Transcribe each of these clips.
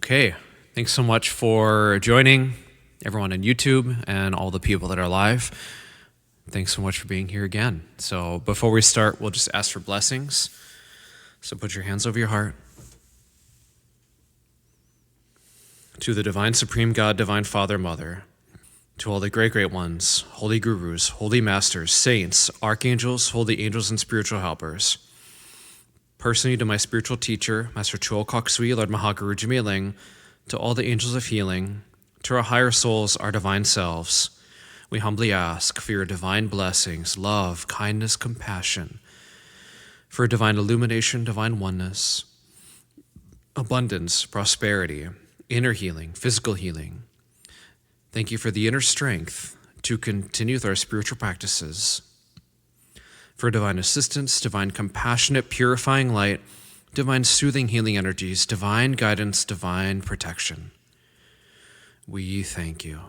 Okay, thanks so much for joining, everyone on YouTube and all the people that are live. Thanks so much for being here again. So before we start, we'll just ask for blessings. So put your hands over your heart. To the divine supreme God, divine Father, Mother, to all the great ones, holy gurus, holy masters, saints, archangels, holy angels, and spiritual helpers. Personally, to my spiritual teacher, Master Choa, Lord Mahaguru Jimiling, to all the angels of healing, to our higher souls, our divine selves, we humbly ask for your divine blessings, love, kindness, compassion, for divine illumination, divine oneness, abundance, prosperity, inner healing, physical healing. Thank you for the inner strength to continue with our spiritual practices, for divine assistance, divine compassionate, purifying light, divine soothing healing energies, divine guidance, divine protection. We thank you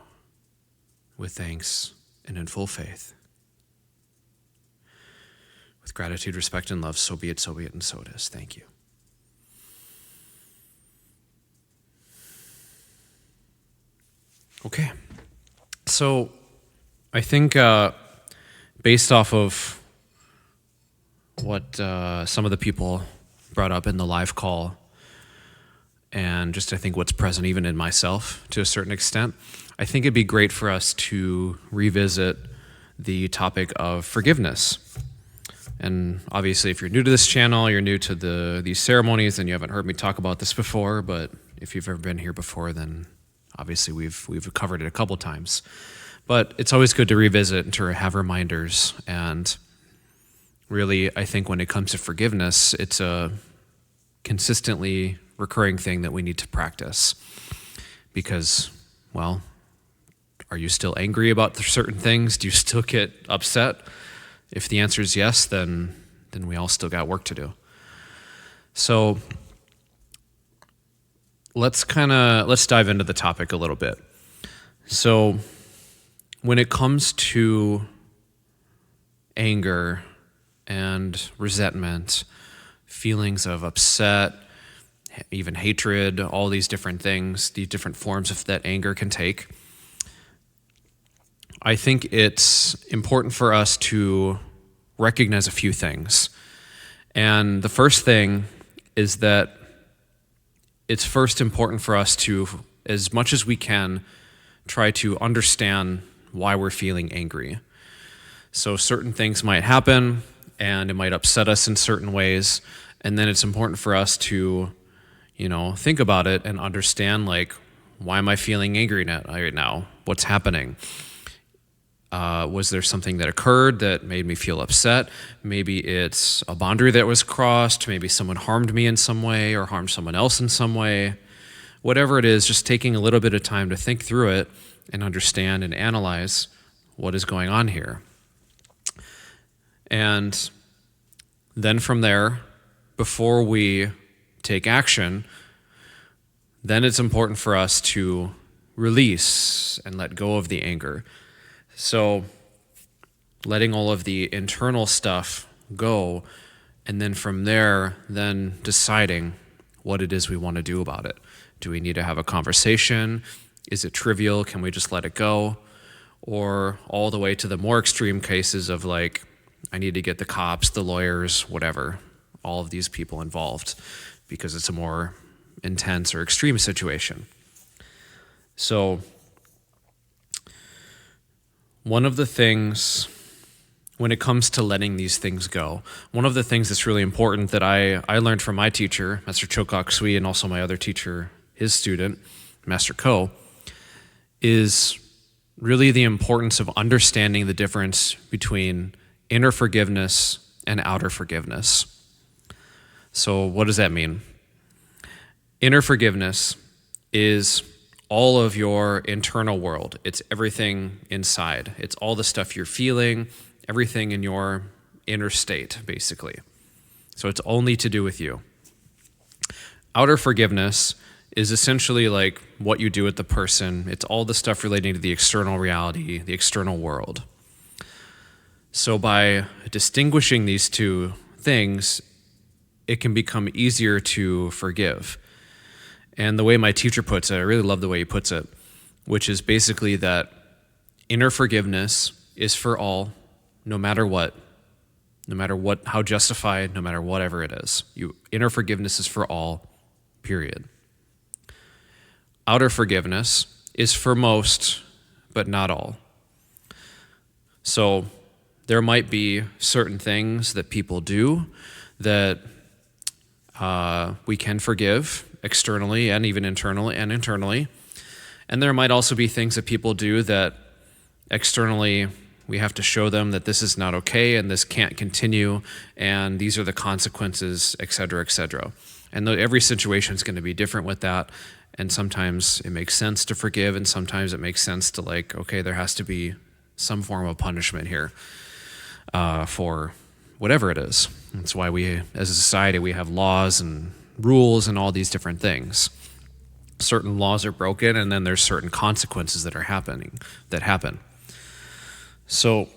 with thanks and in full faith. With gratitude, respect, and love, so be it, and so it is. Thank you. Okay, so I think based off of what some of the people brought up in the live call, and just I think what's present even in myself to a certain extent, I think it'd be great for us to revisit the topic of forgiveness. And obviously, if you're new to this channel, you're new to these ceremonies, and you haven't heard me talk about this before, but if you've ever been here before, then obviously we've covered it a couple times. But it's always good to revisit and to have reminders. And really, I think when it comes to forgiveness, it's a consistently recurring thing that we need to practice. Because, well, are you still angry about certain things? Do you still get upset? If the answer is yes, then we all still got work to do. So let's dive into the topic a little bit. So when it comes to anger and resentment, feelings of upset, even hatred, all these different things, the different forms of that anger can take, I think it's important for us to recognize a few things. And the first thing is that it's first important for us to, as much as we can, try to understand why we're feeling angry. So certain things might happen, and it might upset us in certain ways, and then it's important for us to, think about it and understand, like, why am I feeling angry right now? What's happening? Was there something that occurred that made me feel upset? Maybe it's a boundary that was crossed. Maybe someone harmed me in some way or harmed someone else in some way. Whatever it is, just taking a little bit of time to think through it and understand and analyze what is going on here. And then from there, before we take action, then it's important for us to release and let go of the anger. So letting all of the internal stuff go, and then from there, then deciding what it is we want to do about it. Do we need to have a conversation? Is it trivial? Can we just let it go? Or all the way to the more extreme cases of, like, I need to get the cops, the lawyers, whatever, all of these people involved, because it's a more intense or extreme situation. So one of the things, when it comes to letting these things go, one of the things that's really important that I learned from my teacher, Master Choa, and also my other teacher, his student, Master Ko, is really the importance of understanding the difference between inner forgiveness and outer forgiveness. So what does that mean? Inner forgiveness is all of your internal world. It's everything inside. It's all the stuff you're feeling, everything in your inner state, basically. So it's only to do with you. Outer forgiveness is essentially like what you do with the person. It's all the stuff relating to the external reality, the external world. So by distinguishing these two things, it can become easier to forgive. And the way my teacher puts it, I really love the way he puts it, which is basically that inner forgiveness is for all, no matter what, how justified, no matter whatever it is. Inner forgiveness is for all, period. Outer forgiveness is for most, but not all. So there might be certain things that people do that we can forgive externally and even internally. And there might also be things that people do that externally we have to show them that this is not okay and this can't continue and these are the consequences, et cetera, et cetera. And every situation is going to be different with that. And sometimes it makes sense to forgive, and sometimes it makes sense to okay, there has to be some form of punishment here for whatever it is. That's why we, as a society, we have laws and rules and all these different things. Certain laws are broken, and then there's certain consequences that happen. So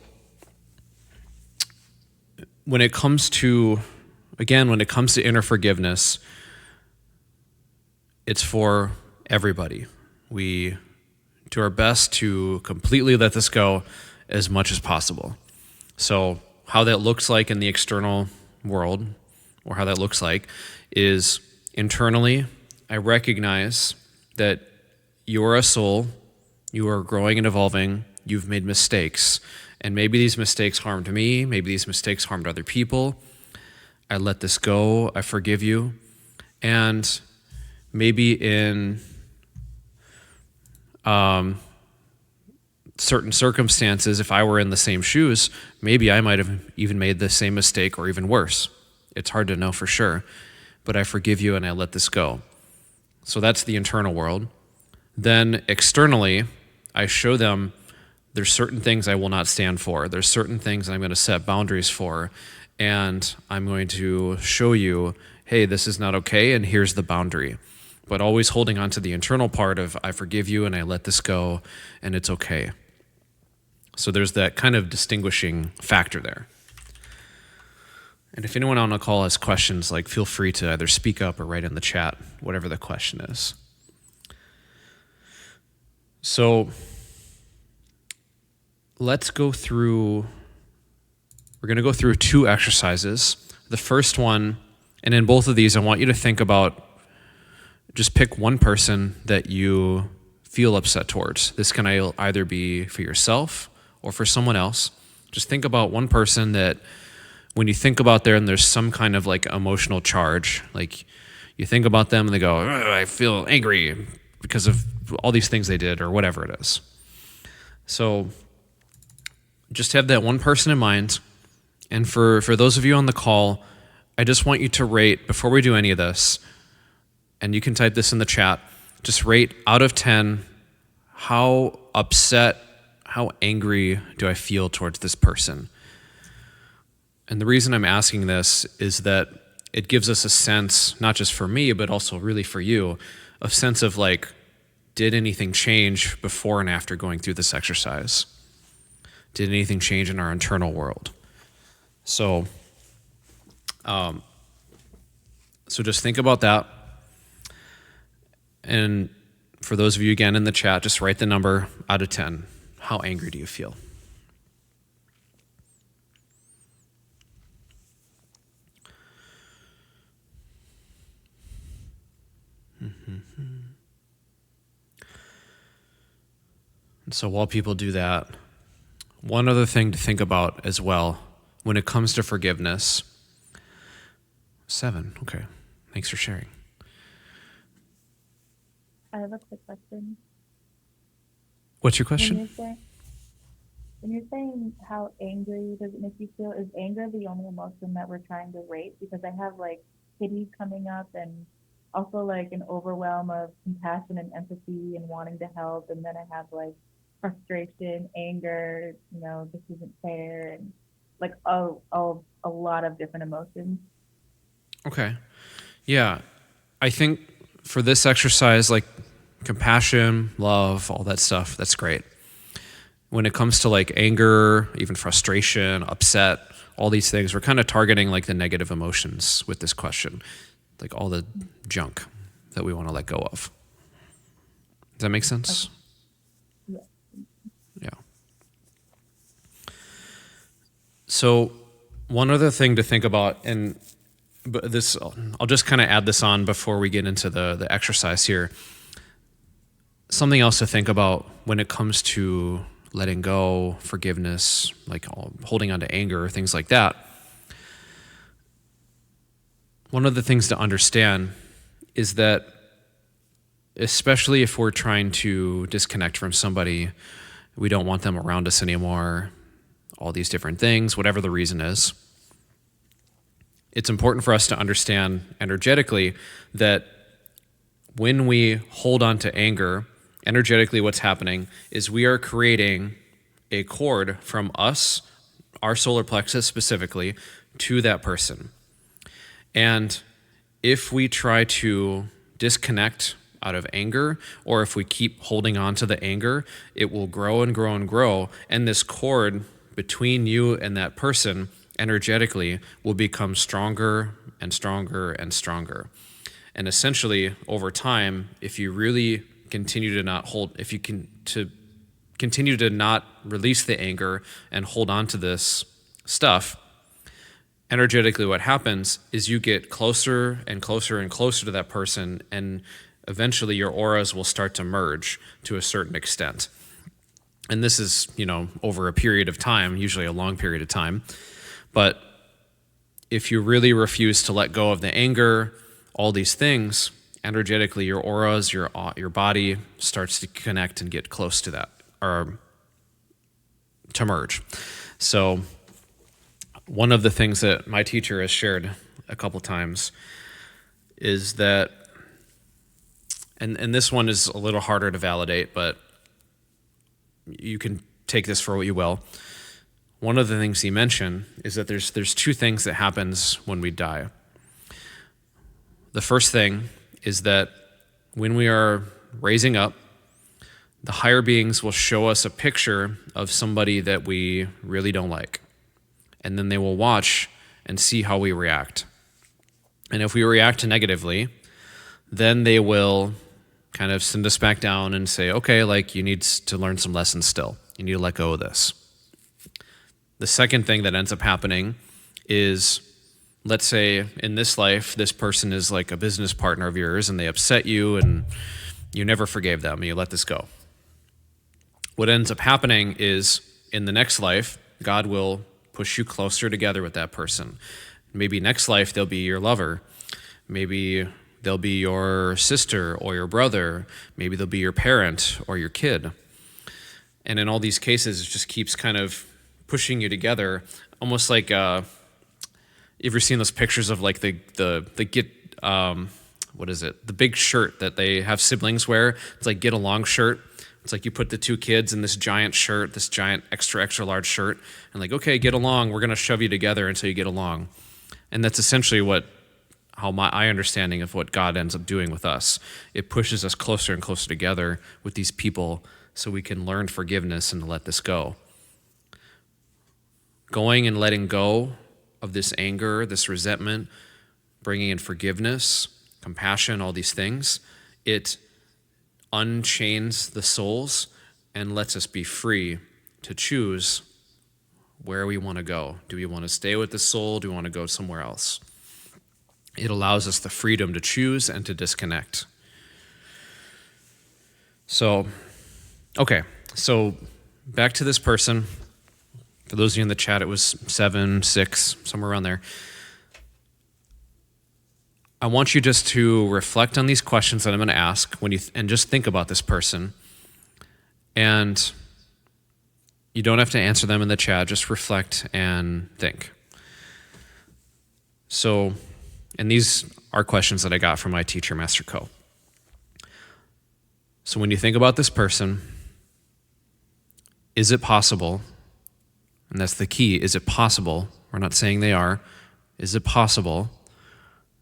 when it comes to inner forgiveness, it's for everybody. We do our best to completely let this go as much as possible. So how that looks like in the external world, or how that looks like, is internally, I recognize that you're a soul, you are growing and evolving, you've made mistakes, and maybe these mistakes harmed me, maybe these mistakes harmed other people. I let this go, I forgive you, and maybe in certain circumstances, if I were in the same shoes, maybe I might have even made the same mistake or even worse. It's hard to know for sure, but I forgive you and I let this go. So that's the internal world. Then externally, I show them there's certain things I will not stand for. There's certain things I'm going to set boundaries for, and I'm going to show you, hey, this is not okay, and here's the boundary. But always holding on to the internal part of I forgive you and I let this go, and it's okay. So there's that kind of distinguishing factor there. And if anyone on the call has questions, feel free to either speak up or write in the chat, whatever the question is. So we're going to go through 2 exercises. The first one, and in both of these, I want you to think about, just pick one person that you feel upset towards. This can either be for yourself or for someone else. Just think about one person that when you think about them, there's some kind of emotional charge. You think about them and they go, I feel angry because of all these things they did or whatever it is. So just have that one person in mind. And for those of you on the call, I just want you to rate, before we do any of this, and you can type this in the chat, just rate out of 10, how upset, how angry do I feel towards this person? And the reason I'm asking this is that it gives us a sense, not just for me, but also really for you, a sense of did anything change before and after going through this exercise? Did anything change in our internal world? So just think about that. And for those of you, again, in the chat, just write the number out of 10. How angry do you feel? And so while people do that, one other thing to think about as well when it comes to forgiveness. 7, okay. Thanks for sharing. I have a quick question. What's your question? When you're saying how angry does it make you feel, is anger the only emotion that we're trying to rate? Because I have pity coming up and also an overwhelm of compassion and empathy and wanting to help. And then I have frustration, anger, this isn't fair, and a lot of different emotions. Okay. Yeah. I think for this exercise, compassion, love, all that stuff, that's great. When it comes to anger, even frustration, upset, all these things, we're kind of targeting the negative emotions with this question, all the junk, that we want to let go of. Does that make sense? Yeah. Yeah. So one other thing to think about, and this, I'll just kind of add this on before we get into the exercise here. Something else to think about when it comes to letting go, forgiveness, like holding on to anger, things like that. One of the things to understand is that, especially if we're trying to disconnect from somebody, we don't want them around us anymore, all these different things, whatever the reason is, it's important for us to understand energetically that when we hold on to anger, energetically what's happening is we are creating a cord from us, our solar plexus specifically, to that person. And if we try to disconnect out of anger, or if we keep holding on to the anger, it will grow and grow and grow. And this cord between you and that person energetically will become stronger and stronger and stronger. And essentially, over time, if you really continue to not hold, if you can to continue to not release the anger and hold on to this stuff, energetically what happens is you get closer and closer and closer to that person, and eventually your auras will start to merge to a certain extent. And this is, over a period of time, usually a long period of time. But if you really refuse to let go of the anger, all these things, energetically your auras, your body starts to connect and get close to that, or to merge. So one of the things that my teacher has shared a couple times is that, and this one is a little harder to validate, but you can take this for what you will. One of the things he mentioned is that there's two things that happens when we die. The first thing is that when we are raising up, the higher beings will show us a picture of somebody that we really don't like. And then they will watch and see how we react. And if we react negatively, then they will kind of send us back down and say, okay, you need to learn some lessons still. You need to let go of this. The second thing that ends up happening is, let's say in this life, this person is like a business partner of yours and they upset you and you never forgave them and you let this go. What ends up happening is in the next life, God will push you closer together with that person. Maybe next life they'll be your lover. Maybe they'll be your sister or your brother. Maybe they'll be your parent or your kid. And in all these cases, it just keeps kind of pushing you together, almost like you ever seen those pictures of like the big shirt that they have siblings wear? It's like get along shirt. It's like you put the two kids in this giant shirt, this giant extra large shirt, and like, okay, get along. We're gonna shove you together until you get along. And that's essentially how my understanding of what God ends up doing with us. It pushes us closer and closer together with these people so we can learn forgiveness and let this go. Going and letting go of this anger, this resentment, bringing in forgiveness, compassion, all these things, it unchains the souls and lets us be free to choose where we want to go. Do we want to stay with the soul? Do we want to go somewhere else? It allows us the freedom to choose and to disconnect. So back to this person. For those of you in the chat, it was 7, 6, somewhere around there. I want you just to reflect on these questions that I'm going to ask and just think about this person. And you don't have to answer them in the chat, just reflect and think. So, and these are questions that I got from my teacher, Master Choa. So when you think about this person, is it possible, and that's the key, is it possible, we're not saying they are, is it possible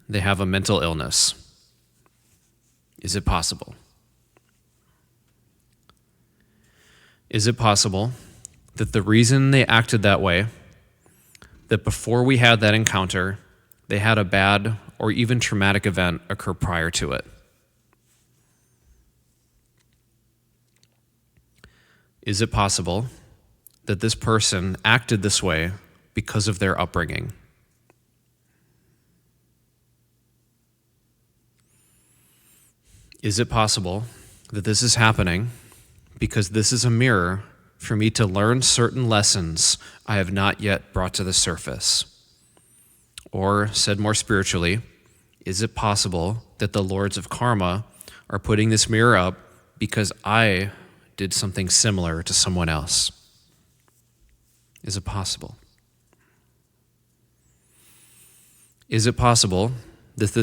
they have a mental illness? Is it possible? Is it possible that the reason they acted that way, that before we had that encounter, they had a bad or even traumatic event occur prior to it? Is it possible that this person acted this way because of their upbringing? Is it possible that this is happening because this is a mirror for me to learn certain lessons I have not yet brought to the surface? Or, said more spiritually, is it possible that the lords of karma are putting this mirror up because I did something similar to someone else? Is it possible? Is it possible that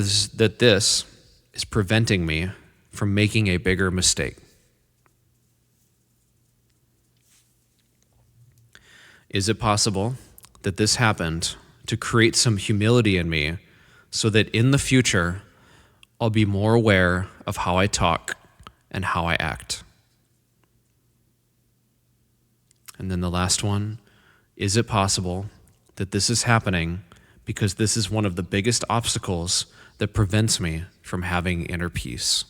this is preventing me from making a bigger mistake? Is it possible that this happened to create some humility in me so that in the future I'll be more aware of how I talk and how I act? And then the last one, is it possible that this is happening because this is one of the biggest obstacles that prevents me from having inner peace?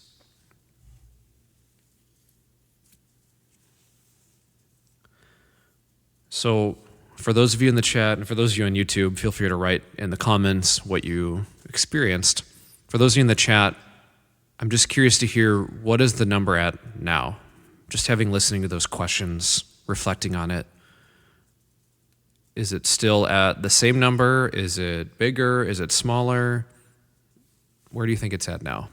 So, for those of you in the chat and for those of you on YouTube, feel free to write in the comments what you experienced. For those of you in the chat, I'm just curious to hear, what is the number at now? Just having listening to those questions, reflecting on it. Is it still at the same number? Is it bigger? Is it smaller? Where do you think it's at now?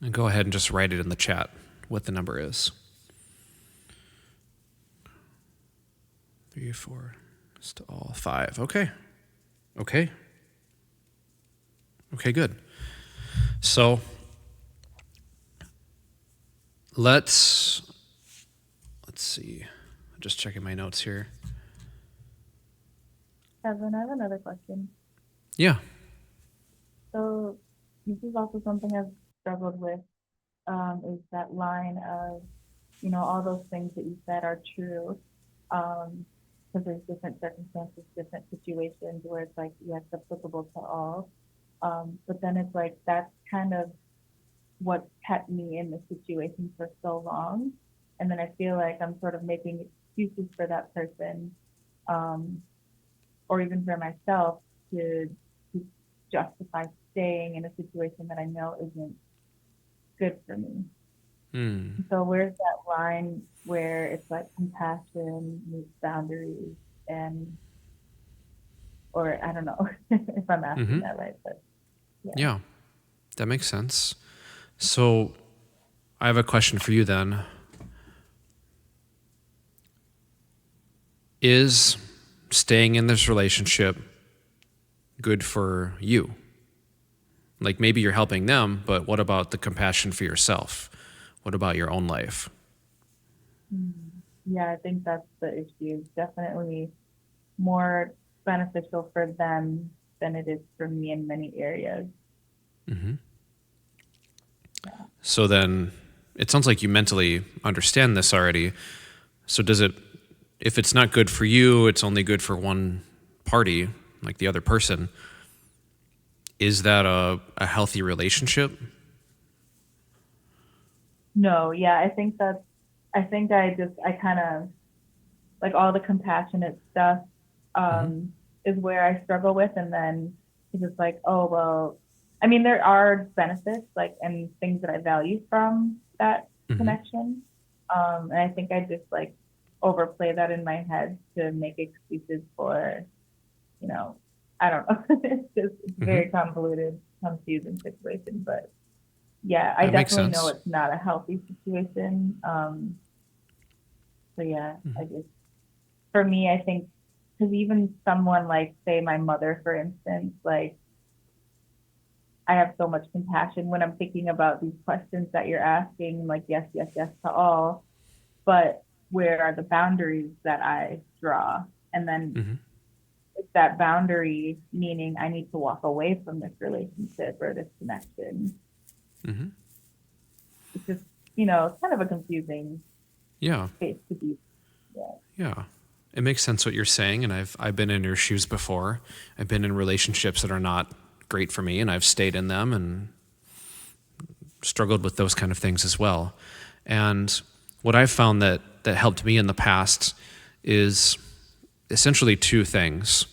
And go ahead and just write it in the chat what the number is. 3, 4, just all 5. Okay. Okay, good. So let's see. I'm just checking my notes here. Kevin, I have another question. Yeah. So this is also something I've struggled with, is that line of, all those things that you said are true. Because there's different circumstances, different situations where it's like, yes, applicable to all. But then it's like, that's kind of what kept me in the situation for so long. And then I feel like I'm sort of making excuses for that person, um, or even for myself to justify staying in a situation that I know isn't good for me. So where's that line where it's like compassion meets boundaries, and or I don't know if I'm asking that right, but Yeah, that makes sense. So I have a question for you then. Is staying in this relationship good for you? Like, maybe you're helping them, but what about the compassion for yourself? What about your own life? yeah, I think that's the issue. Definitely more beneficial for them than it is for me in many areas. So then it sounds like you mentally understand this already. So does it, if it's not good for you, it's only good for one party, like the other person, is that a healthy relationship? No, yeah, I think I kind of like all the compassionate stuff, is where I struggle with. And then it's just like, oh, well, I mean, there are benefits like and things that I value from that connection. And I think I just like overplay that in my head to make excuses for, you know, I don't know. It's very convoluted, confusing situation. But yeah, I That makes definitely know sense. it's not a healthy situation. So yeah, I just for me, I think because even someone like say my mother, for instance, like I have so much compassion when I'm thinking about these questions that you're asking, like yes, yes, yes to all, but where are the boundaries that I draw? And then is that boundary meaning I need to walk away from this relationship or this connection? It's just, kind of a confusing. Yeah. space to be. Yeah. Yeah. It makes sense what you're saying, and I've been in your shoes before. I've been in relationships that are not great for me, and I've stayed in them and struggled with those kind of things as well. And what I've found that helped me in the past is essentially two things.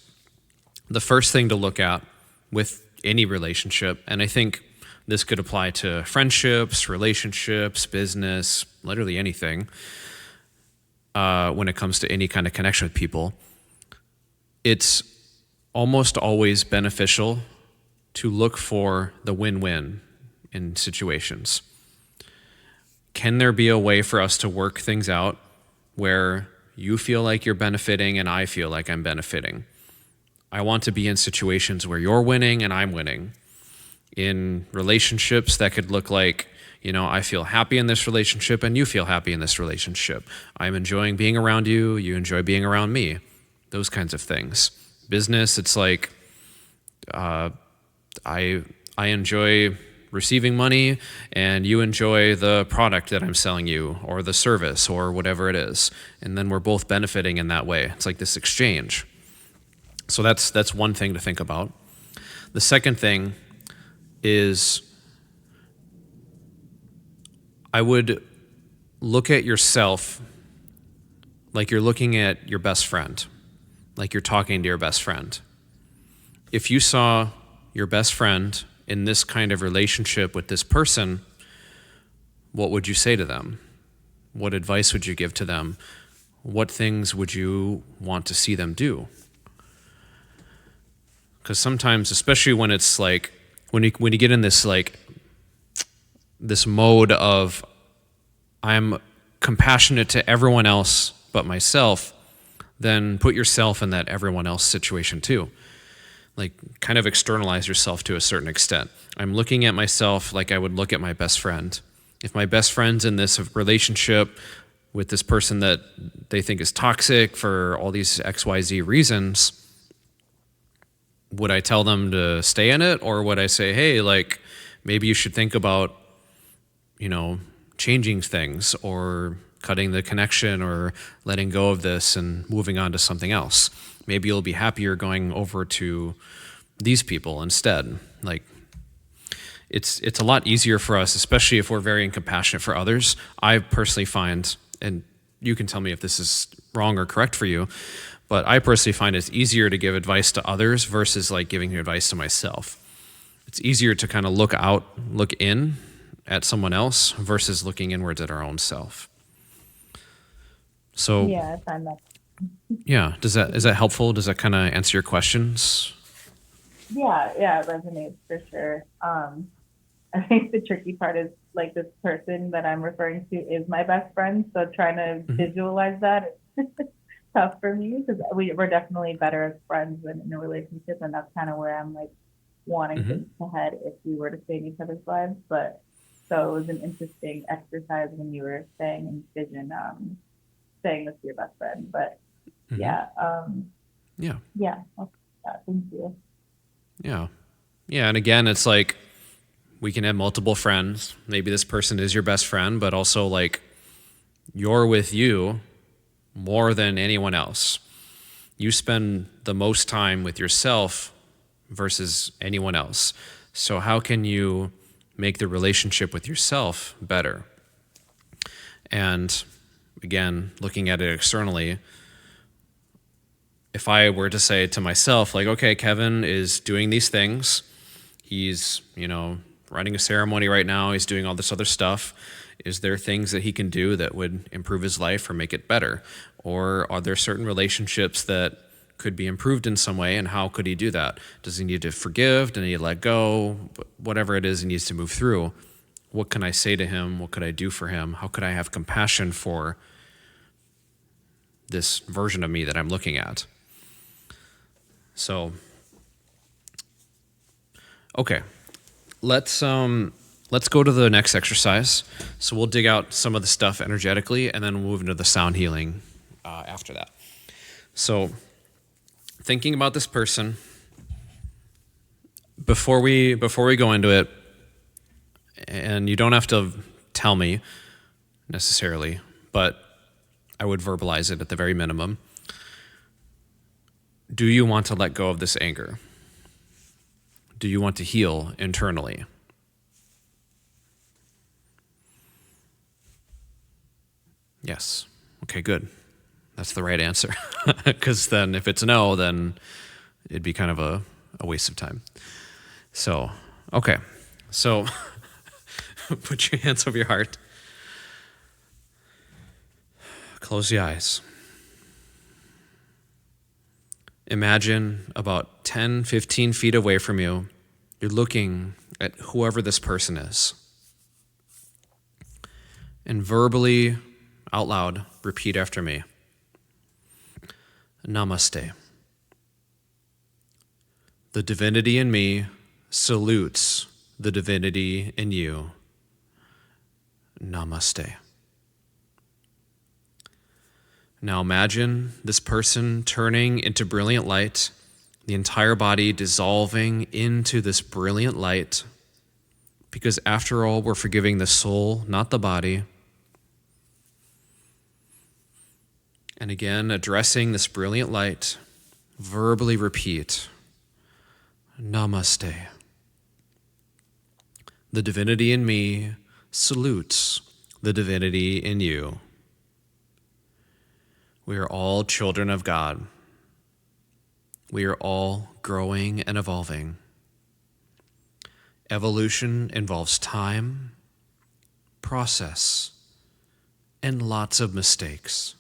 The first thing to look at with any relationship, and I think this could apply to friendships, relationships, business, literally anything, when it comes to any kind of connection with people, it's almost always beneficial to look for the win win in situations. Can there be a way for us to work things out where you feel like you're benefiting and I feel like I'm benefiting? I want to be in situations where you're winning and I'm winning. In relationships, that could look like, I feel happy in this relationship and you feel happy in this relationship. I'm enjoying being around you, you enjoy being around me. Those kinds of things. Business, it's like I enjoy receiving money and you enjoy the product that I'm selling you or the service or whatever it is. And then we're both benefiting in that way. It's like this exchange. So that's one thing to think about. The second thing is I would look at yourself like you're looking at your best friend, like you're talking to your best friend. If you saw your best friend in this kind of relationship with this person, what would you say to them? What advice would you give to them? What things would you want to see them do? Because sometimes, especially when it's like, when you get in this this mode of I'm compassionate to everyone else but myself, then put yourself in that everyone else situation too. Like kind of externalize yourself to a certain extent. I'm looking at myself like I would look at my best friend. If my best friend's in this relationship with this person that they think is toxic for all these XYZ reasons, would I tell them to stay in it, or would I say, hey, like maybe you should think about, changing things or cutting the connection or letting go of this and moving on to something else? Maybe you'll be happier going over to these people instead. Like it's a lot easier for us, especially if we're very compassionate for others. I personally find, and you can tell me if this is wrong or correct for you, but I personally find it's easier to give advice to others versus like giving advice to myself. It's easier to kind of look in at someone else versus looking inwards at our own self. So Yeah, I find that. yeah, is that helpful? Does that kind of answer your questions? Yeah, it resonates for sure. I think the tricky part is like this person that I'm referring to is my best friend, so trying to Mm-hmm. visualize that is tough for me because we're definitely better as friends than in a relationship, and that's kind of where I'm like wanting Mm-hmm. things to head if we were to stay in each other's lives. But so it was an interesting exercise when you were saying envision saying this to your best friend. But Mm-hmm. yeah, Yeah. yeah, thank you. Yeah. Yeah. And again, it's like we can have multiple friends. Maybe this person is your best friend, but also like you're with you more than anyone else. You spend the most time with yourself versus anyone else. So, how can you make the relationship with yourself better? And again, looking at it externally, if I were to say to myself, like, okay, Kevin is doing these things, he's, running a ceremony right now, he's doing all this other stuff. Is there things that he can do that would improve his life or make it better? Or are there certain relationships that could be improved in some way, and how could he do that? Does he need to forgive? Does he need to let go? Whatever it is he needs to move through, what can I say to him? What could I do for him? How could I have compassion for this version of me that I'm looking at? So, okay, let's go to the next exercise. So we'll dig out some of the stuff energetically, and then we'll move into the sound healing after that. So, thinking about this person before we go into it, and you don't have to tell me necessarily, but I would verbalize it at the very minimum. Do you want to let go of this anger? Do you want to heal internally? Yes. Okay, good. That's the right answer. Because then if it's no, then it'd be kind of a waste of time. So, okay. So put your hands over your heart. Close the eyes. Imagine about 10, 15 feet away from you, you're looking at whoever this person is. And verbally, out loud, repeat after me. Namaste. The divinity in me salutes the divinity in you. Namaste. Now imagine this person turning into brilliant light, the entire body dissolving into this brilliant light, because after all, we're forgiving the soul, not the body. And again, addressing this brilliant light, verbally repeat, Namaste. The divinity in me salutes the divinity in you. We are all children of God. We are all growing and evolving. Evolution involves time, process, and lots of mistakes.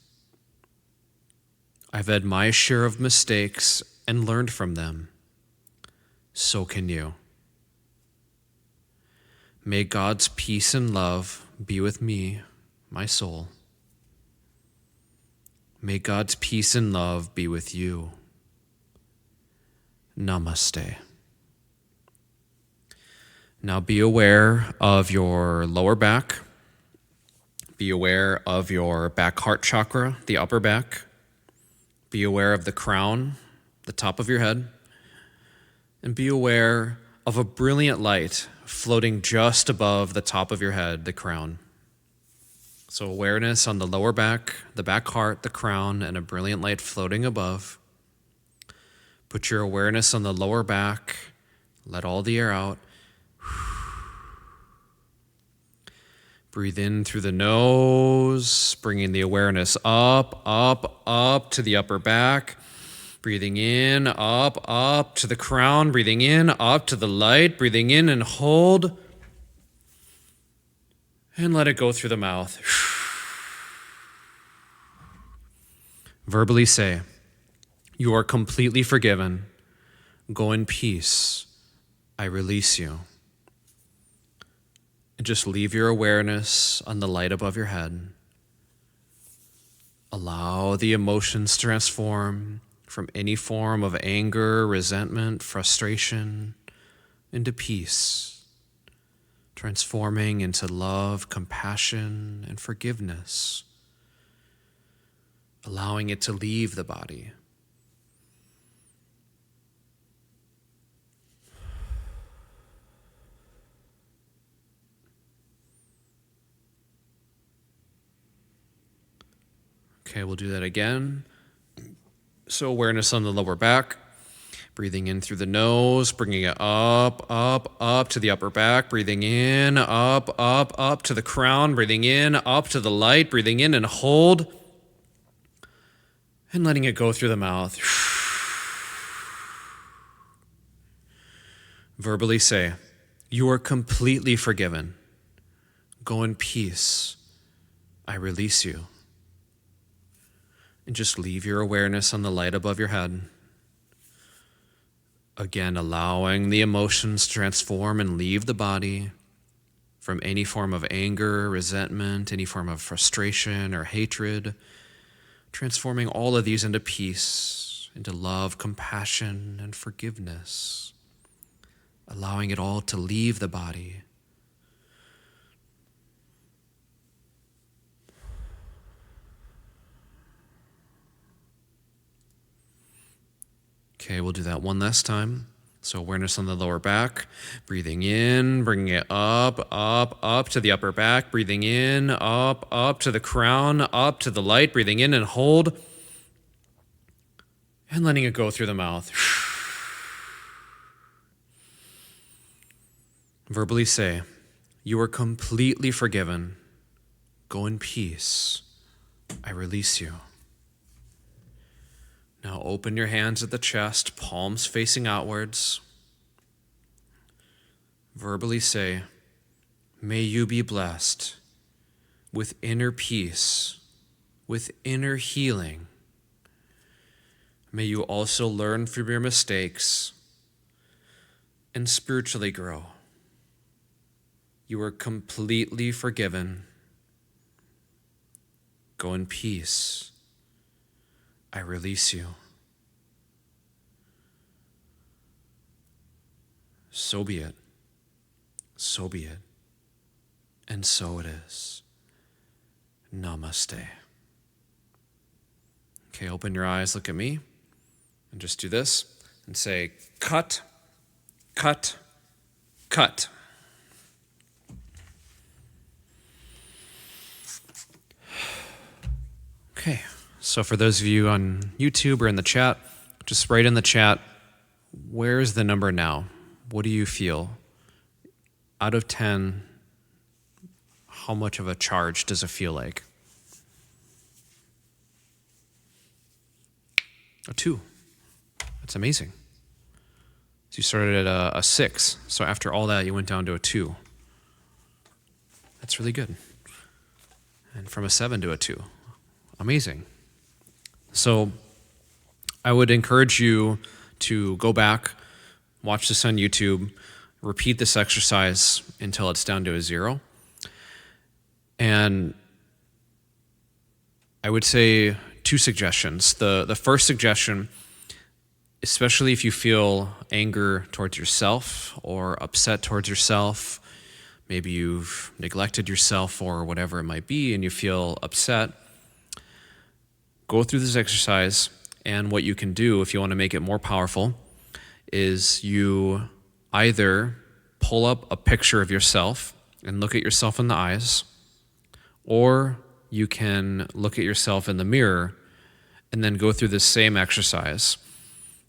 I've had my share of mistakes and learned from them. So can you. May God's peace and love be with me, my soul. May God's peace and love be with you. Namaste. Now be aware of your lower back. Be aware of your back heart chakra, the upper back. Be aware of the crown, the top of your head. And be aware of a brilliant light floating just above the top of your head, the crown. So awareness on the lower back, the back heart, the crown, and a brilliant light floating above. Put your awareness on the lower back. Let all the air out. Breathe in through the nose, bringing the awareness up, up, up to the upper back. Breathing in, up to the crown. Breathing in, up to the light. Breathing in and hold. And let it go through the mouth. Verbally say, you are completely forgiven. Go in peace. I release you. And just leave your awareness on the light above your head. Allow the emotions to transform from any form of anger, resentment, frustration into peace, transforming into love, compassion, and forgiveness, allowing it to leave the body. Okay, we'll do that again. So awareness on the lower back, breathing in through the nose, bringing it up, up, up to the upper back, breathing in, up, up, up to the crown, breathing in, up to the light, breathing in and hold, and letting it go through the mouth. Verbally say, you are completely forgiven. Go in peace. I release you. And just leave your awareness on the light above your head. Again, allowing the emotions to transform and leave the body from any form of anger, resentment, any form of frustration or hatred, transforming all of these into peace, into love, compassion, and forgiveness, allowing it all to leave the body. Okay, we'll do that one last time. So awareness on the lower back, breathing in, bringing it up, up, up to the upper back, breathing in, up to the crown, up to the light, breathing in and hold, and letting it go through the mouth. Verbally say, you are completely forgiven. Go in peace. I release you. Now open your hands at the chest, palms facing outwards. Verbally say, may you be blessed with inner peace, with inner healing. May you also learn from your mistakes and spiritually grow. You are completely forgiven. Go in peace. I release you. So be it. So be it. And so it is. Namaste. Okay, open your eyes, look at me, and just do this and say, cut, cut, cut. Okay, so for those of you on YouTube or in the chat, just write in the chat, where's the number now? What do you feel? Out of 10, how much of a charge does it feel like? A 2. That's amazing. So you started at a 6. So after all that, you went down to a 2. That's really good. And from a 7 to a 2. Amazing. So I would encourage you to go back, watch this on YouTube, repeat this exercise until it's down to a 0. And I would say 2 suggestions. The first suggestion, especially if you feel anger towards yourself or upset towards yourself, maybe you've neglected yourself or whatever it might be and you feel upset, go through this exercise, and what you can do if you want to make it more powerful is you either pull up a picture of yourself and look at yourself in the eyes, or you can look at yourself in the mirror and then go through this same exercise.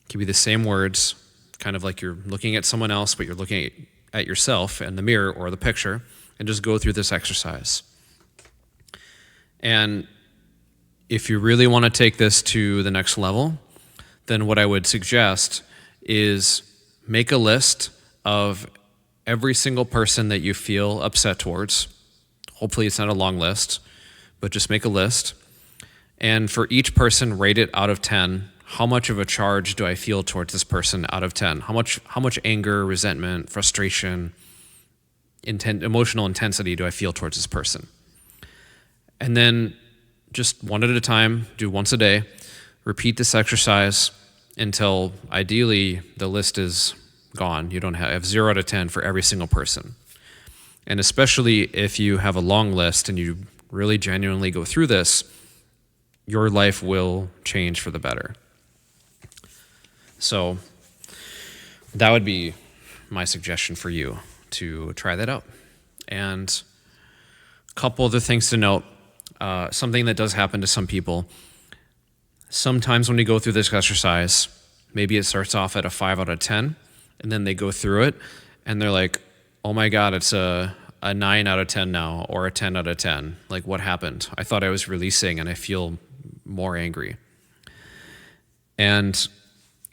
It can be the same words, kind of like you're looking at someone else, but you're looking at yourself in the mirror or the picture, and just go through this exercise. And if you really want to take this to the next level, then what I would suggest is make a list of every single person that you feel upset towards. Hopefully it's not a long list, but just make a list. And for each person, rate it out of 10. How much of a charge do I feel towards this person out of 10? How much anger, resentment, frustration, emotional intensity do I feel towards this person? And then just one at a time, do once a day, repeat this exercise until ideally the list is gone. You don't have 0 out of 10 for every single person. And especially if you have a long list and you really genuinely go through this, your life will change for the better. So that would be my suggestion for you to try that out. And a couple other things to note. Something that does happen to some people. Sometimes when you go through this exercise, maybe it starts off at a 5 out of 10, and then they go through it, and they're like, oh my God, it's a 9 out of 10 now, or a 10 out of 10. Like, what happened? I thought I was releasing, and I feel more angry. And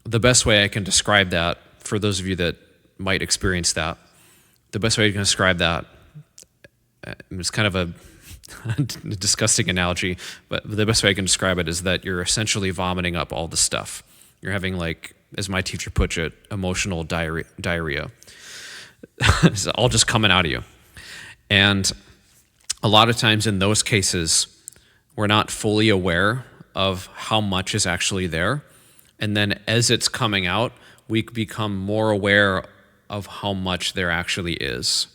the best way I can describe that, for those of you that might experience that, the best way I can describe that, it's kind of a disgusting analogy, but the best way I can describe it is that you're essentially vomiting up all the stuff. You're having, like, as my teacher puts it, emotional diarrhea. It's all just coming out of you. And a lot of times in those cases, we're not fully aware of how much is actually there. And then as it's coming out, we become more aware of how much there actually is.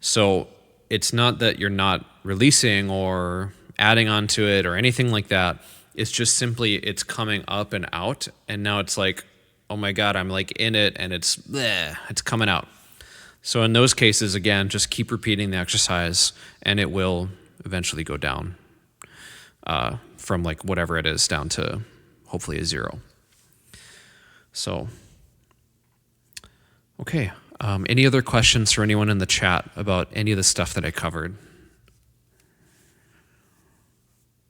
So it's not that you're not releasing or adding onto it or anything like that. It's just simply it's coming up and out. And now it's like, oh my God, I'm like in it and it's bleh, it's coming out. So in those cases, again, just keep repeating the exercise and it will eventually go down from like whatever it is down to hopefully a zero. So, okay. Any other questions for anyone in the chat about any of the stuff that I covered?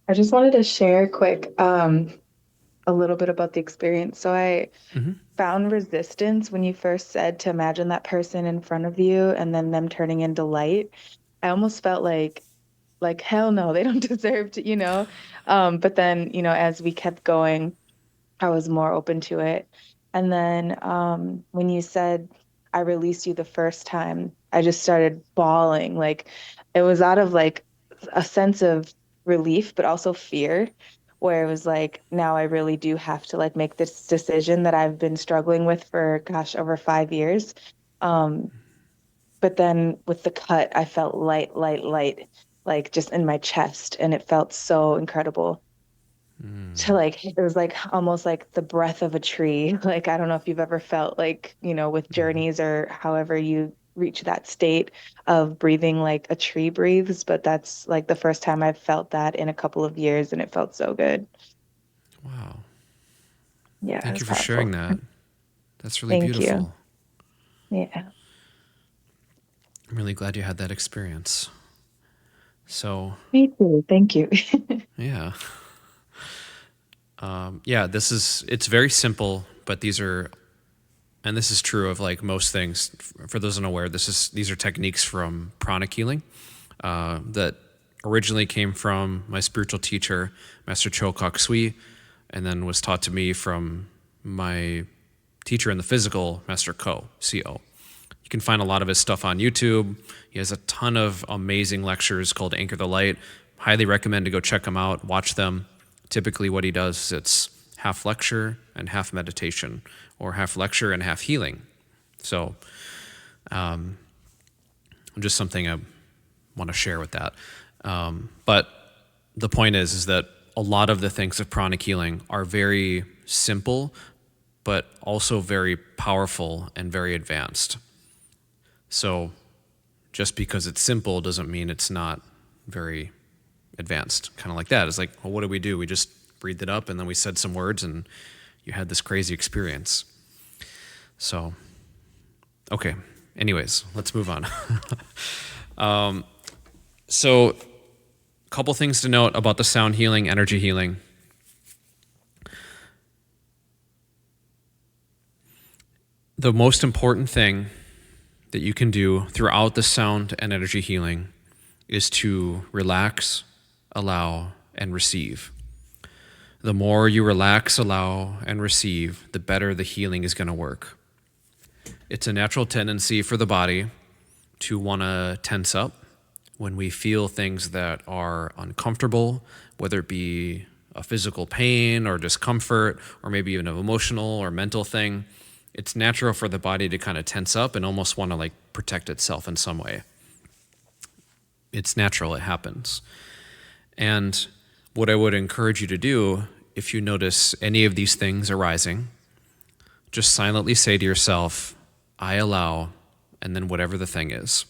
I just wanted to share quick a little bit about the experience. So I found resistance when you first said to imagine that person in front of you and then them turning into light. I almost felt like hell no, they don't deserve to, you know. But then, you know, as we kept going, I was more open to it. And then when you said I released you the first time, I just started bawling. Like it was out of like a sense of relief, but also fear, where it was like, now I really do have to like make this decision that I've been struggling with for, gosh, over 5 years. Um, but then with the cut, I felt light, light, light, like just in my chest, and it felt so incredible to like it was like almost like the breath of a tree. Like I don't know if you've ever felt like, you know, with journeys or however you reach that state of breathing like a tree breathes, but that's like the first time I've felt that in a couple of years and it felt so good. Wow. Yeah, it Thank was you for sharing powerful. that. That's really Thank you. beautiful. Yeah. I'm really glad you had that experience. So, Me too. Thank you. yeah. Yeah, it's very simple, but and this is true of like most things. For those unaware, these are techniques from pranic healing that originally came from my spiritual teacher, Master Choa, and then was taught to me from my teacher in the physical, Master Co. You can find a lot of his stuff on YouTube. He has a ton of amazing lectures called Anchor the Light. Highly recommend to go check them out, watch them. Typically, what he does is it's half lecture and half meditation, or half lecture and half healing. So, just something I want to share with that. But the point is that a lot of the things of pranic healing are very simple, but also very powerful and very advanced. So just because it's simple doesn't mean it's not very advanced. Kind of like that. It's like, well, what do? We just breathed it up and then we said some words and you had this crazy experience. So, okay. Anyways, let's move on. So, a couple things to note about the sound healing, energy healing. The most important thing that you can do throughout the sound and energy healing is to relax, allow, and receive. The more you relax, allow, and receive, the better the healing is going to work. It's a natural tendency for the body to want to tense up when we feel things that are uncomfortable, whether it be a physical pain or discomfort, or maybe even an emotional or mental thing. It's natural for the body to kind of tense up and almost want to like protect itself in some way. It's natural, it happens. And what I would encourage you to do, if you notice any of these things arising, just silently say to yourself, I allow, and then whatever the thing is.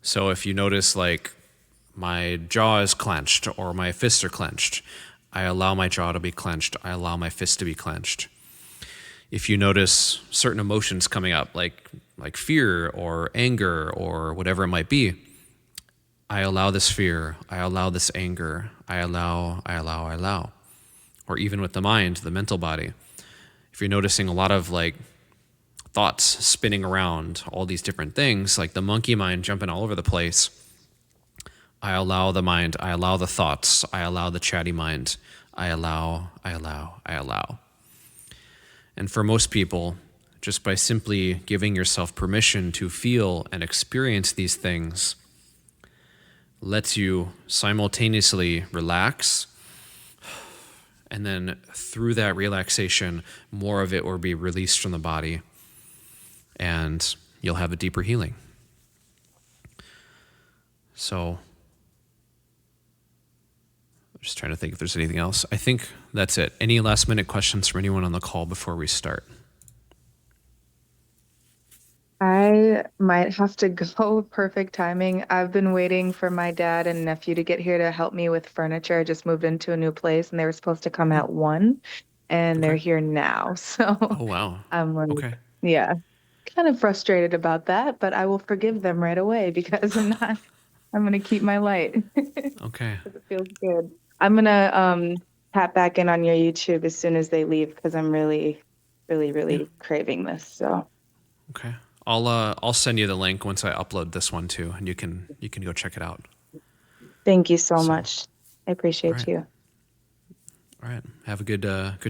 So if you notice like my jaw is clenched or my fists are clenched, I allow my jaw to be clenched. I allow my fists to be clenched. If you notice certain emotions coming up, like fear or anger or whatever it might be, I allow this fear, I allow this anger, I allow. Or even with the mind, the mental body. If you're noticing a lot of like thoughts spinning around, all these different things, like the monkey mind jumping all over the place, I allow the mind, I allow the thoughts, I allow the chatty mind, I allow. And for most people, just by simply giving yourself permission to feel and experience these things lets you simultaneously relax, and then through that relaxation, more of it will be released from the body, and you'll have a deeper healing. So, I'm just trying to think if there's anything else. I think that's it. Any last minute questions from anyone on the call before we start? I might have to go. Perfect timing. I've been waiting for my dad and nephew to get here to help me with furniture. I just moved into a new place and they were supposed to come Hmm. at 1 and they're Okay. here now. So Oh wow. I'm like, Okay. yeah, kind of frustrated about that, but I will forgive them right away because I'm gonna keep my light Okay. because it feels good. I'm gonna tap back in on your YouTube as soon as they leave because I'm really, really, Yeah. really craving this. So Okay. I'll send you the link once I upload this one too, and you can go check it out. thank you so So, all much. I appreciate right. you. All right. Have a good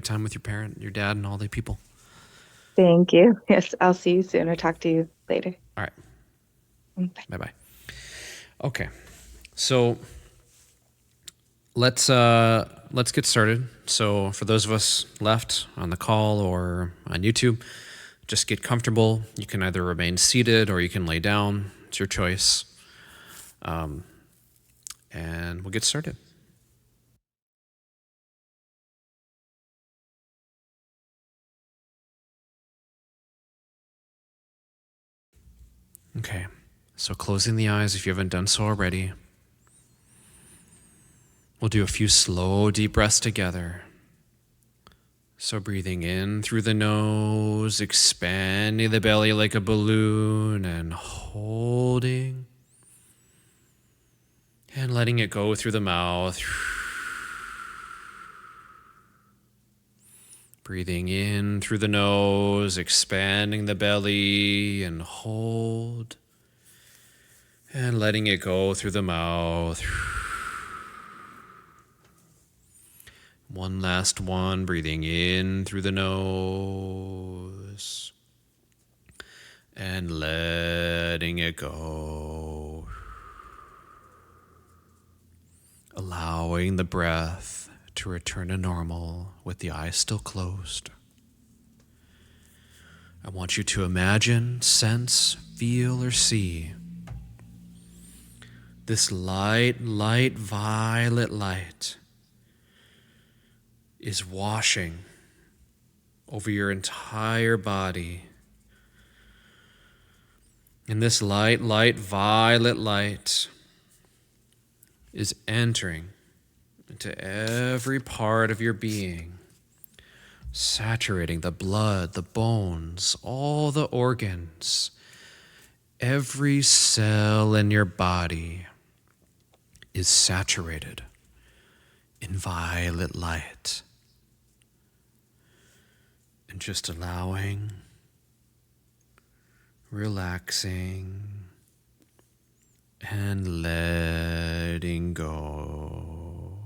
time with your parent, your dad, and all the people. Thank you. Yes, I'll see you soon or talk to you later. All right. Bye. Bye bye. Okay. So let's get started. So for those of us left on the call or on YouTube, just get comfortable. You can either remain seated or you can lay down. It's your choice. And we'll get started. Okay. So closing the eyes if you haven't done so already. We'll do a few slow, deep breaths together. So breathing in through the nose, expanding the belly like a balloon, and holding. And letting it go through the mouth. Breathing in through the nose, expanding the belly, and hold. And letting it go through the mouth. One last one, breathing in through the nose and letting it go. Allowing the breath to return to normal with the eyes still closed. I want you to imagine, sense, feel, or see this light, light, violet light is washing over your entire body. And this light, light, violet light is entering into every part of your being, saturating the blood, the bones, all the organs, every cell in your body is saturated in violet light. And just allowing, relaxing, and letting go.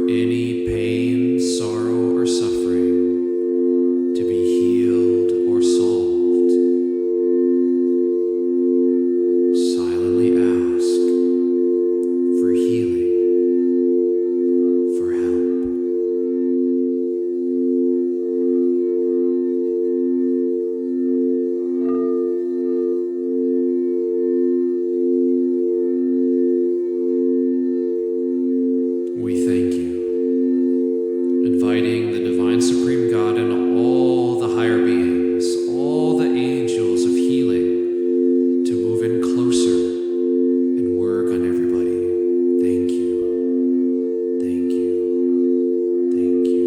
any pain, sorrow, or suffering to be healed or solved. Silently ask for healing, for help. We thank you, inviting the Divine Supreme God and all the higher beings, all the angels of healing to move in closer and work on everybody. Thank you, thank you, thank you.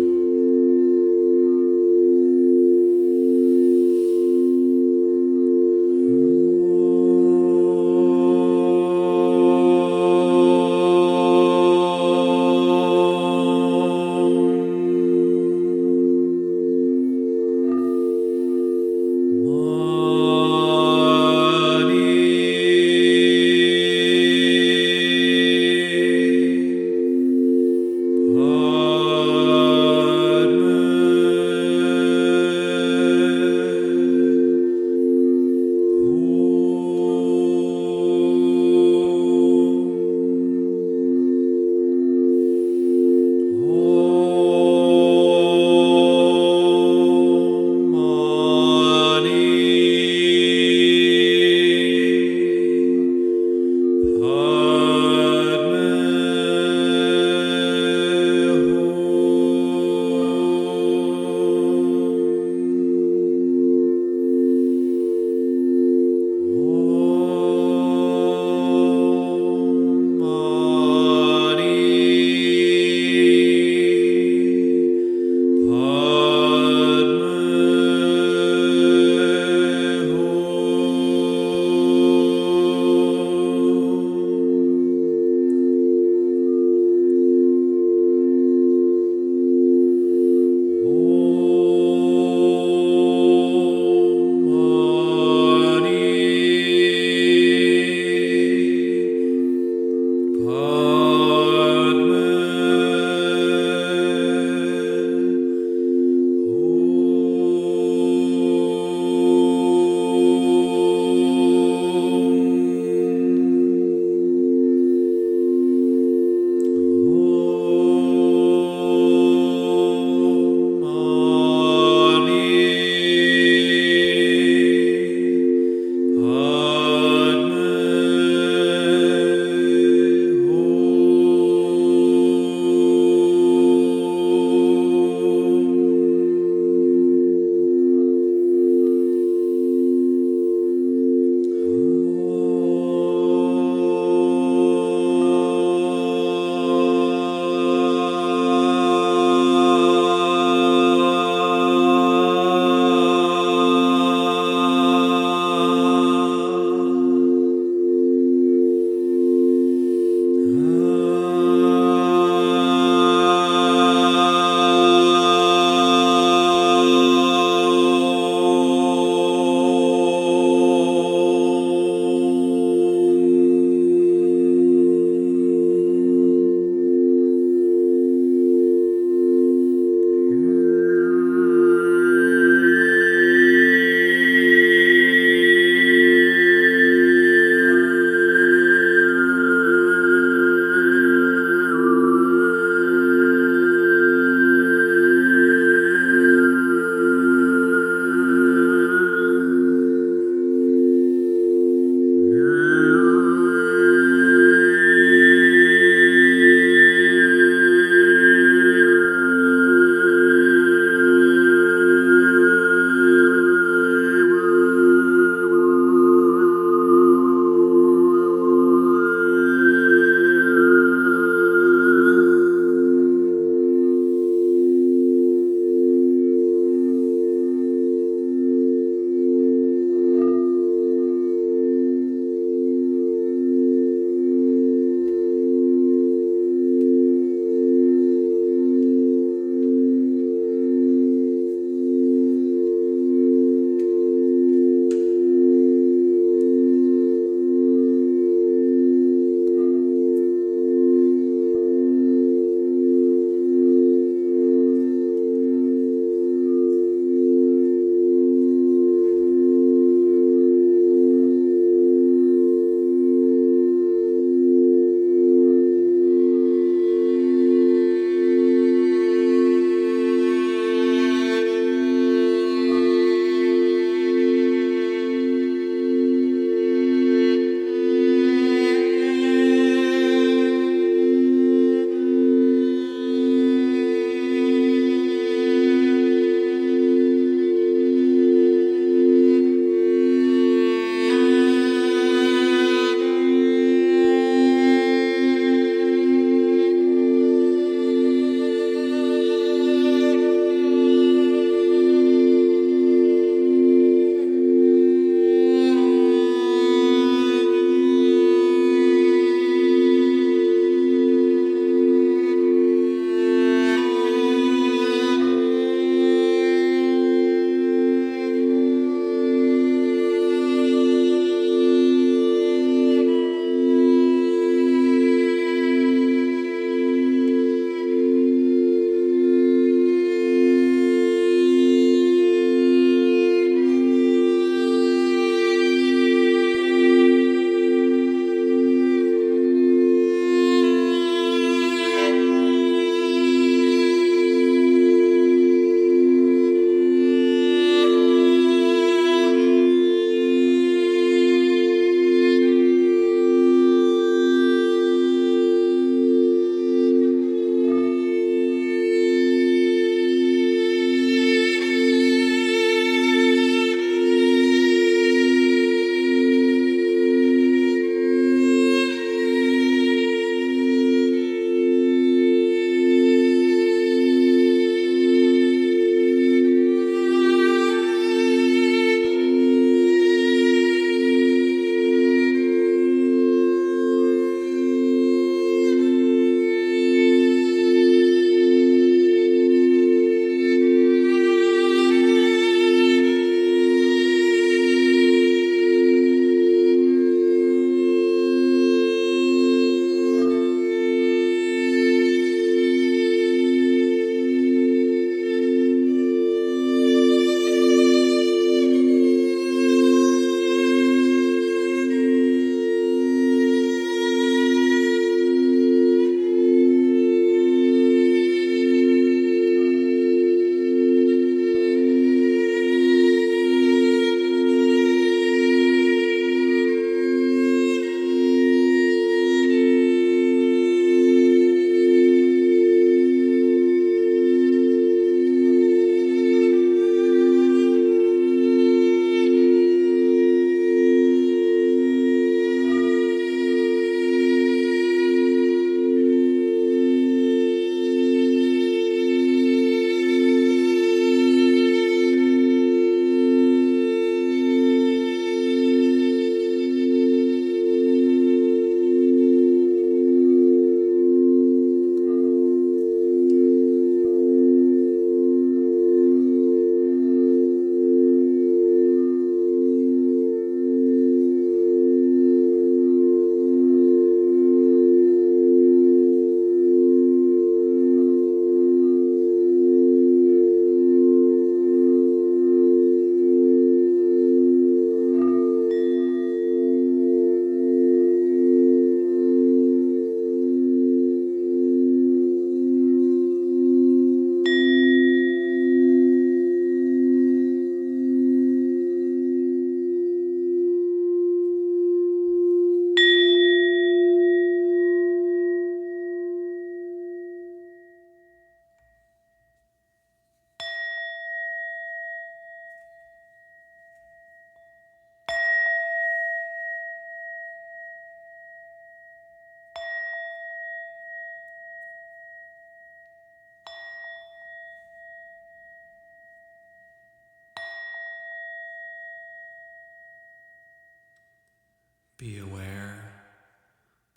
Be aware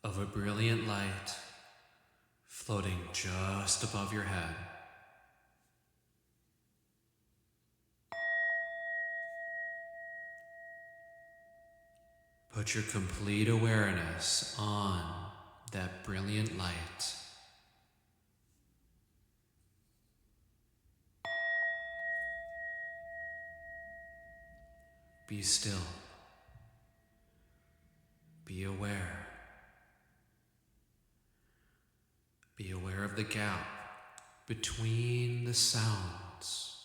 of a brilliant light floating just above your head. Put your complete awareness on that brilliant light. Be still. Be aware. Be aware of the gap between the sounds.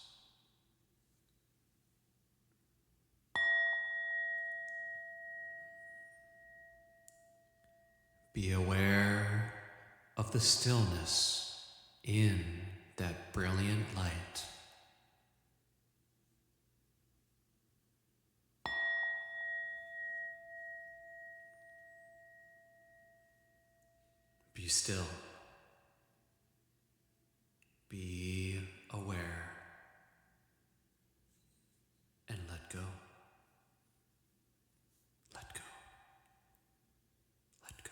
Be aware of the stillness in that brilliant light. Be still. Be aware. And let go. Let go. Let go.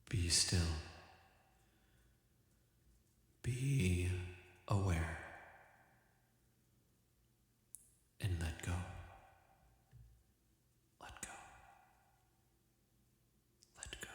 Be still. Be aware. And let go. Let go. Let go.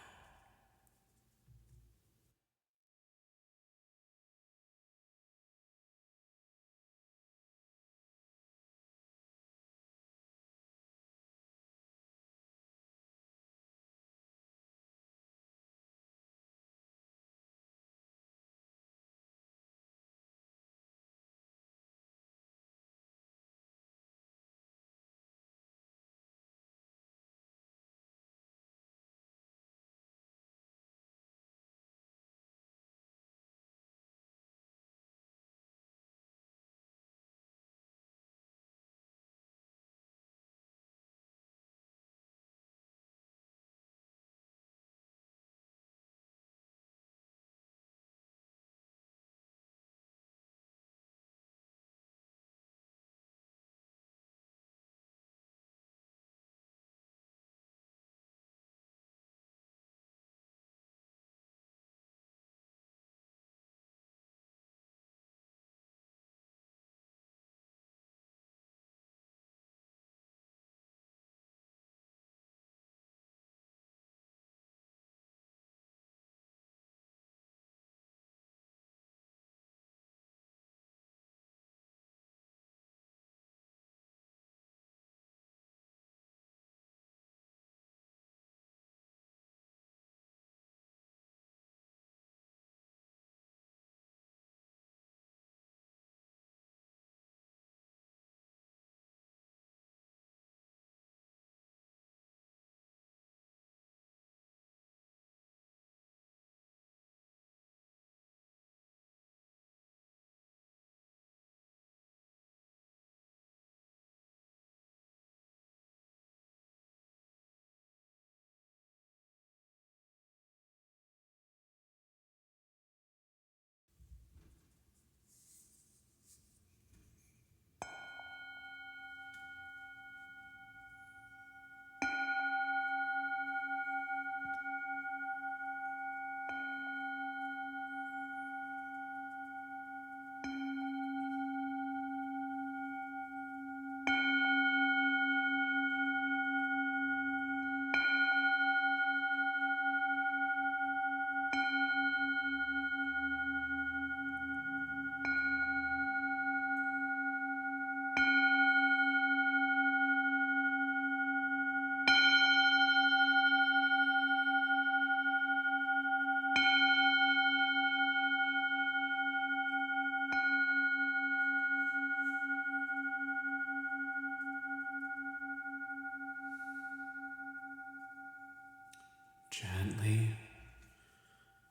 Gently,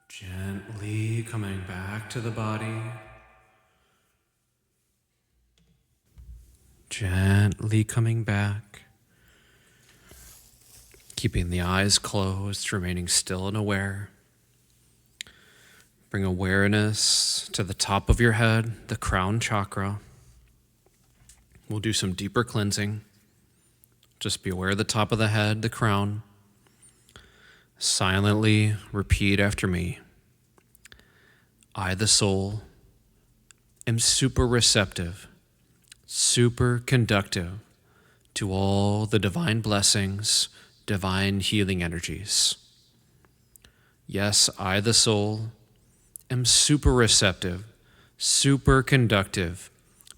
gently coming back to the body. Gently coming back. Keeping the eyes closed, remaining still and aware. Bring awareness to the top of your head, the crown chakra. We'll do some deeper cleansing. Just be aware of the top of the head, the crown. Silently repeat after me. I, the soul, am super receptive, super conductive to all the divine blessings, divine healing energies. Yes, I, the soul, am super receptive, super conductive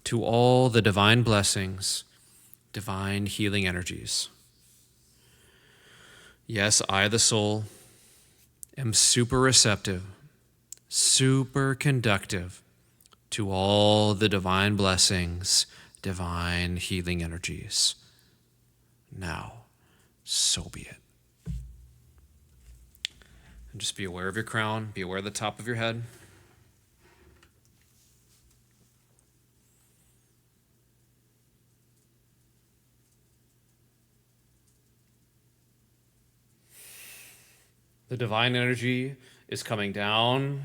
to all the divine blessings, divine healing energies. Yes, I, the soul, am super receptive, super conductive to all the divine blessings, divine healing energies. Now, so be it. And just be aware of your crown, be aware of the top of your head. The divine energy is coming down,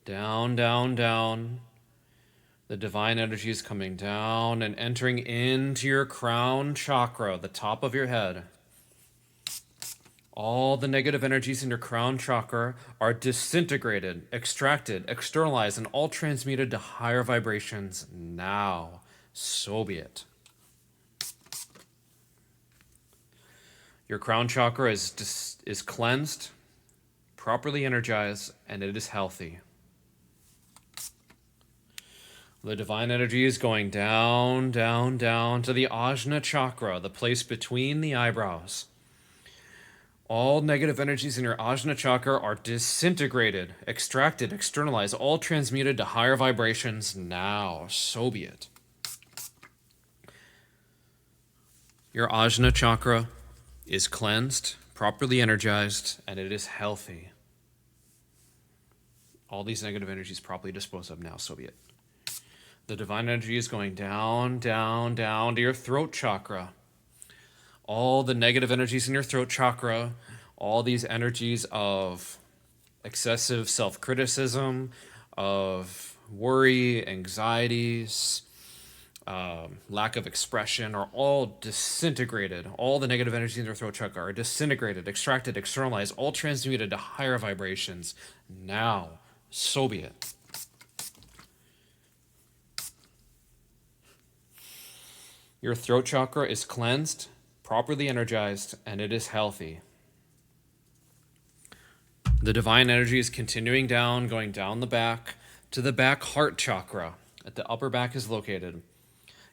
down, down, down. The divine energy is coming down and entering into your crown chakra, the top of your head. All the negative energies in your crown chakra are disintegrated, extracted, externalized, and all transmuted to higher vibrations now. So be it. Your crown chakra is cleansed, properly energized, and it is healthy. The divine energy is going down, down, down to the Ajna chakra, the place between the eyebrows. All negative energies in your Ajna chakra are disintegrated, extracted, externalized, all transmuted to higher vibrations now. So be it. Your Ajna chakra is cleansed, properly energized, and it is healthy. All these negative energies properly disposed of now. So be it. The divine energy is going down, down, down to your throat chakra. All the negative energies in your throat chakra, all these energies of excessive self-criticism, of worry, anxieties, lack of expression are all disintegrated. All the negative energies in your throat chakra are disintegrated, extracted, externalized, all transmuted to higher vibrations. Now, so be it. Your throat chakra is cleansed, properly energized, and it is healthy. The divine energy is continuing down, going down the back to the back heart chakra. At the upper back is located.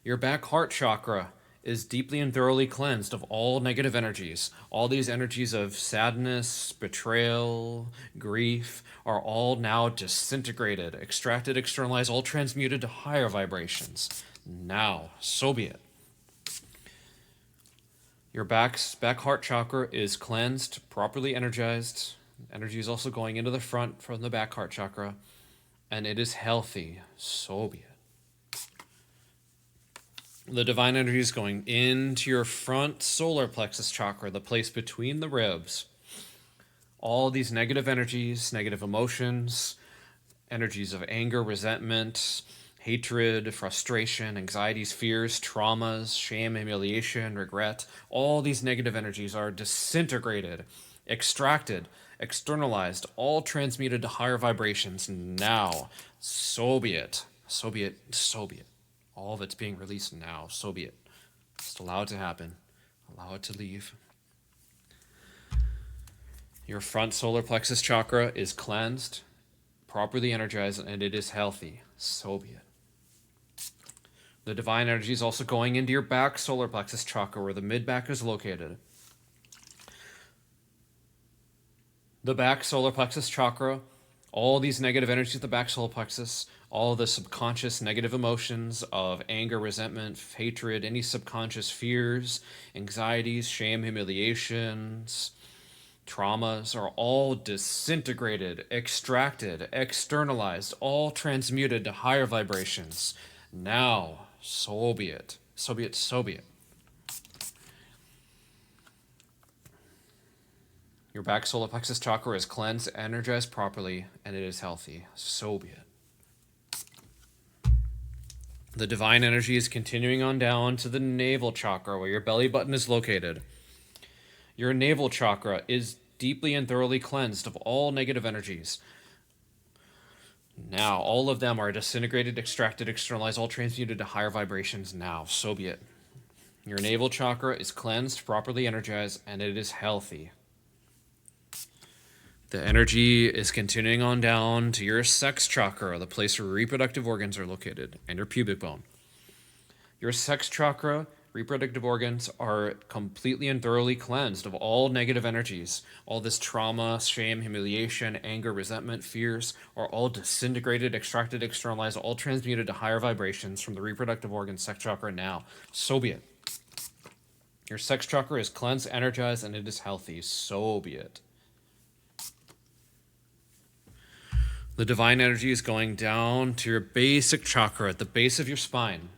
Your back heart chakra is deeply and thoroughly cleansed of all negative energies. All these energies of sadness, betrayal, grief are all now disintegrated, extracted, externalized, all transmuted to higher vibrations. Now, so be it. Your back heart chakra is cleansed, properly energized. Energy is also going into the front from the back heart chakra, and it is healthy. So be it. The divine energy is going into your front solar plexus chakra, the place between the ribs. All these negative energies, negative emotions, energies of anger, resentment, hatred, frustration, anxieties, fears, traumas, shame, humiliation, regret, all these negative energies are disintegrated, extracted, externalized, all transmuted to higher vibrations now. So be it. So be it. So be it. All of it's being released now. So be it. Just allow it to happen. Allow it to leave. Your front solar plexus chakra is cleansed, properly energized, and it is healthy. So be it. The divine energy is also going into your back solar plexus chakra, where the mid-back is located. The back solar plexus chakra, all these negative energies of the back solar plexus, all the subconscious negative emotions of anger, resentment, hatred, any subconscious fears, anxieties, shame, humiliations, Traumas are all disintegrated, extracted, externalized, all transmuted to higher vibrations. Now, so be it. So be it, so be it. Your back solar plexus chakra is cleansed, energized properly, and it is healthy. So be it. The divine energy is continuing on down to the navel chakra where your belly button is located. Your navel chakra is deeply and thoroughly cleansed of all negative energies. Now, all of them are disintegrated, extracted, externalized, all transmuted to higher vibrations now. So be it. Your navel chakra is cleansed, properly energized, and it is healthy. The energy is continuing on down to your sex chakra, the place where reproductive organs are located, and your pubic bone. Your sex chakra, reproductive organs are completely and thoroughly cleansed of all negative energies. All this trauma, shame, humiliation, anger, resentment, fears are all disintegrated, extracted, externalized, all transmuted to higher vibrations from the reproductive organ sex chakra now. So be it. Your sex chakra is cleansed, energized, and it is healthy. So be it. The divine energy is going down to your basic chakra at the base of your spine.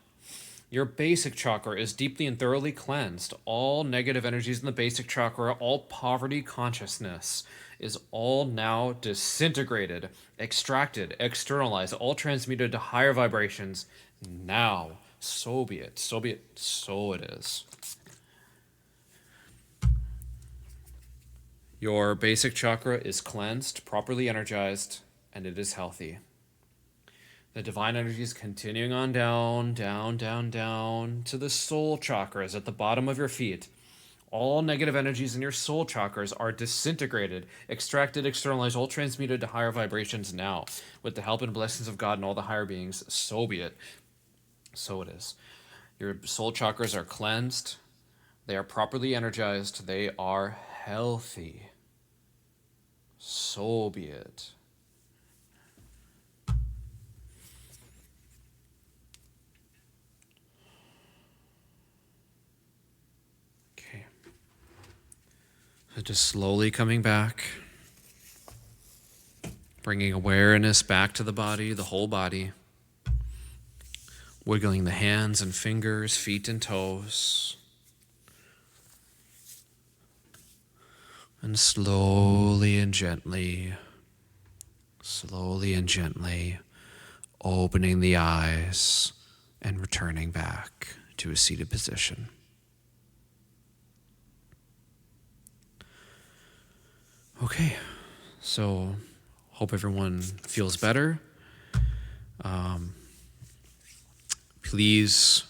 Your basic chakra is deeply and thoroughly cleansed. All negative energies in the basic chakra, all poverty consciousness is all now disintegrated, extracted, externalized, all transmuted to higher vibrations. Now, so be it, so be it, so it is. Your basic chakra is cleansed, properly energized, and it is healthy. The divine energy is continuing on down, down, down, down to the soul chakras at the bottom of your feet. All negative energies in your soul chakras are disintegrated, extracted, externalized, all transmuted to higher vibrations now. With the help and blessings of God and all the higher beings, so be it. So it is. Your soul chakras are cleansed. They are properly energized. They are healthy. So be it. Okay. So just slowly coming back, bringing awareness back to the body, the whole body, wiggling the hands and fingers, feet and toes, and slowly and gently opening the eyes and returning back to a seated position. Okay, so hope everyone feels better. Please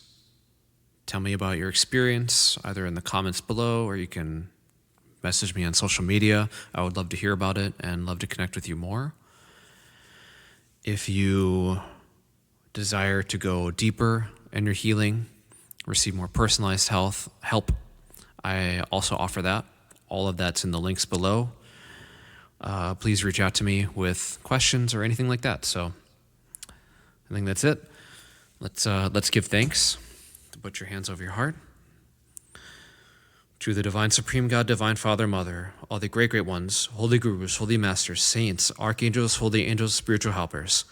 tell me about your experience, either in the comments below or you can message me on social media. I would love to hear about it and love to connect with you more. If you desire to go deeper in your healing, receive more personalized help, I also offer that. All of that's in the links below. Please reach out to me with questions or anything like that. So I think that's it. Let's give thanks. Put your hands over your heart. To the divine supreme God, divine Father, Mother, all the great ones, holy gurus, holy masters, saints, archangels, holy angels, spiritual helpers,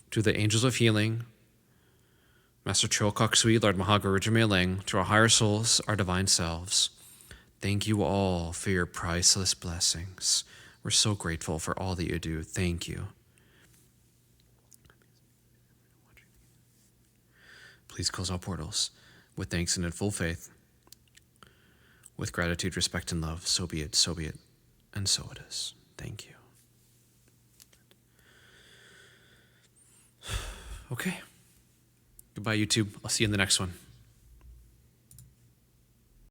to the angels of healing, Master Choa, Lord Mahaguru Ling, to our higher souls, our divine selves. Thank you all for your priceless blessings. We're so grateful for all that you do. Thank you. Please close all portals with thanks and in full faith. With gratitude, respect, and love, so be it, and so it is. Thank you. Okay. Goodbye, YouTube. I'll see you in the next one.